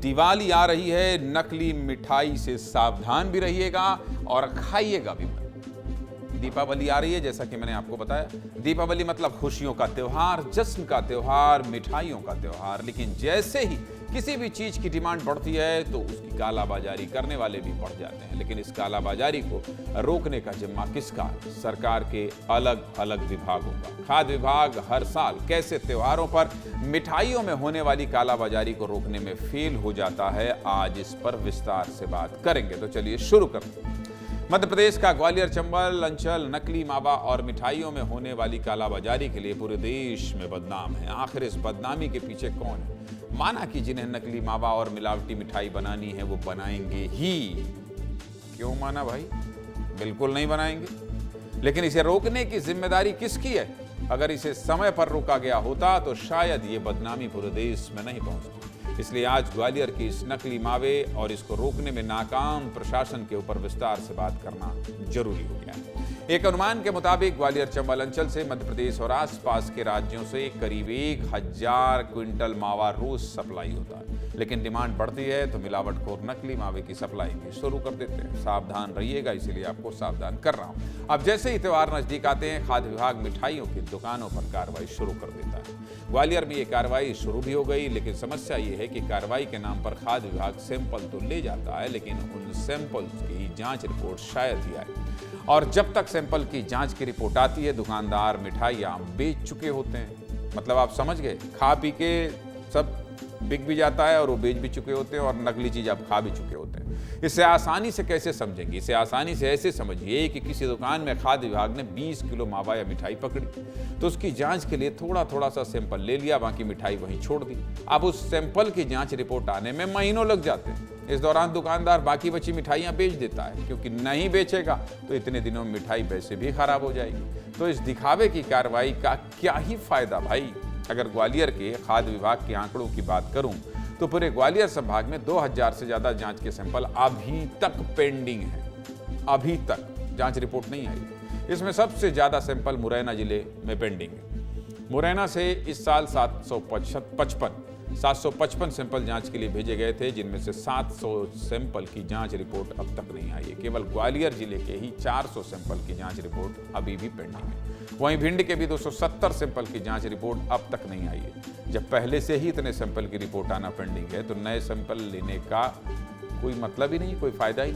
दिवाली आ रही है, नकली मिठाई से सावधान भी रहिएगा और खाइएगा भी मत। दीपावली आ रही है, जैसा कि मैंने आपको बताया। दीपावली मतलब खुशियों का त्योहार, जश्न का त्योहार, मिठाइयों का त्योहार। लेकिन जैसे ही किसी भी चीज की डिमांड बढ़ती है तो उसकी कालाबाजारी करने वाले भी बढ़ जाते हैं। लेकिन इस कालाबाजारी को रोकने का जिम्मा किसका? सरकार के अलग अलग विभागों का। खाद्य विभाग हर साल कैसे त्योहारों पर मिठाइयों में होने वाली कालाबाजारी को रोकने में फेल हो जाता है, आज इस पर विस्तार से बात करेंगे। तो चलिए शुरू करते हैं। मध्य प्रदेश का ग्वालियर चंबल अंचल नकली मावा और मिठाइयों में होने वाली कालाबाजारी के लिए पूरे देश में बदनाम है। आखिर इस बदनामी के पीछे कौन है? माना कि जिन्हें नकली मावा और मिलावटी मिठाई बनानी है वो बनाएंगे ही। क्यों माना भाई? बिल्कुल नहीं बनाएंगे। लेकिन इसे रोकने की जिम्मेदारी किसकी है? अगर इसे समय पर रोका गया होता तो शायद ये बदनामी पूरे देश में नहीं पहुंचती। इसलिए आज ग्वालियर की इस नकली मावे और इसको रोकने में नाकाम प्रशासन के ऊपर विस्तार से बात करना जरूरी हो गया है। एक अनुमान के मुताबिक ग्वालियर चंबल अंचल से मध्य प्रदेश और आसपास के राज्यों से करीब 1000 क्विंटल मावा रोज सप्लाई होता है। लेकिन डिमांड बढ़ती है तो मिलावटखोर नकली मावे की सप्लाई भी शुरू कर देते हैं। सावधान रहिएगा, इसीलिए आपको सावधान कर रहा हूं। अब जैसे ही त्योहार नजदीक आते हैं, खाद्य विभाग मिठाइयों की दुकानों पर कार्रवाई शुरू कर देता है। ग्वालियर में ये कार्रवाई शुरू भी हो गई, लेकिन समस्या ये है कि कार्रवाई के नाम पर खाद्य विभाग सैंपल तो ले जाता है, लेकिन उन सैंपल की जांच रिपोर्ट शायद ही आए। और जब तक सैंपल की जांच की रिपोर्ट आती है, दुकानदार मिठाइयाँ बेच चुके होते हैं। मतलब आप समझ गए, खा पी के सब बिक भी जाता है और वो बेच भी चुके होते हैं और नकली चीज़ आप खा भी चुके होते हैं। इसे आसानी से कैसे समझेंगे? इसे आसानी से ऐसे समझिए कि किसी दुकान में खाद्य विभाग ने 20 किलो मावा या मिठाई पकड़ी, तो उसकी जांच के लिए थोड़ा थोड़ा सा सैंपल ले लिया, बाकी मिठाई वहीं छोड़ दी। अब उस सैंपल की जांच रिपोर्ट आने में महीनों लग जाते हैं। इस दौरान दुकानदार बाकी बची मिठाइयाँ बेच देता है, क्योंकि नहीं बेचेगा तो इतने दिनों में मिठाई वैसे भी खराब हो जाएगी। तो इस दिखावे की कार्रवाई का क्या ही फायदा भाई? अगर ग्वालियर के खाद्य विभाग के आंकड़ों की बात करूं तो पूरे ग्वालियर संभाग में 2000 से ज्यादा जांच के सैंपल अभी तक पेंडिंग हैं। अभी तक जांच रिपोर्ट नहीं आई। इसमें सबसे ज्यादा सैंपल मुरैना जिले में पेंडिंग है। मुरैना से इस साल 755 सैंपल जांच के लिए भेजे गए थे, जिनमें से 700 सैंपल की जांच रिपोर्ट अब तक नहीं आई है। केवल ग्वालियर जिले के ही 400 सैंपल की जांच रिपोर्ट अभी भी पेंडिंग है। वहीं भिंड के भी 270 सैंपल की जांच रिपोर्ट अब तक नहीं आई है। जब पहले से ही इतने सैंपल की रिपोर्ट आना पेंडिंग है तो नए सैंपल लेने का कोई मतलब ही नहीं, कोई फायदा ही नहीं।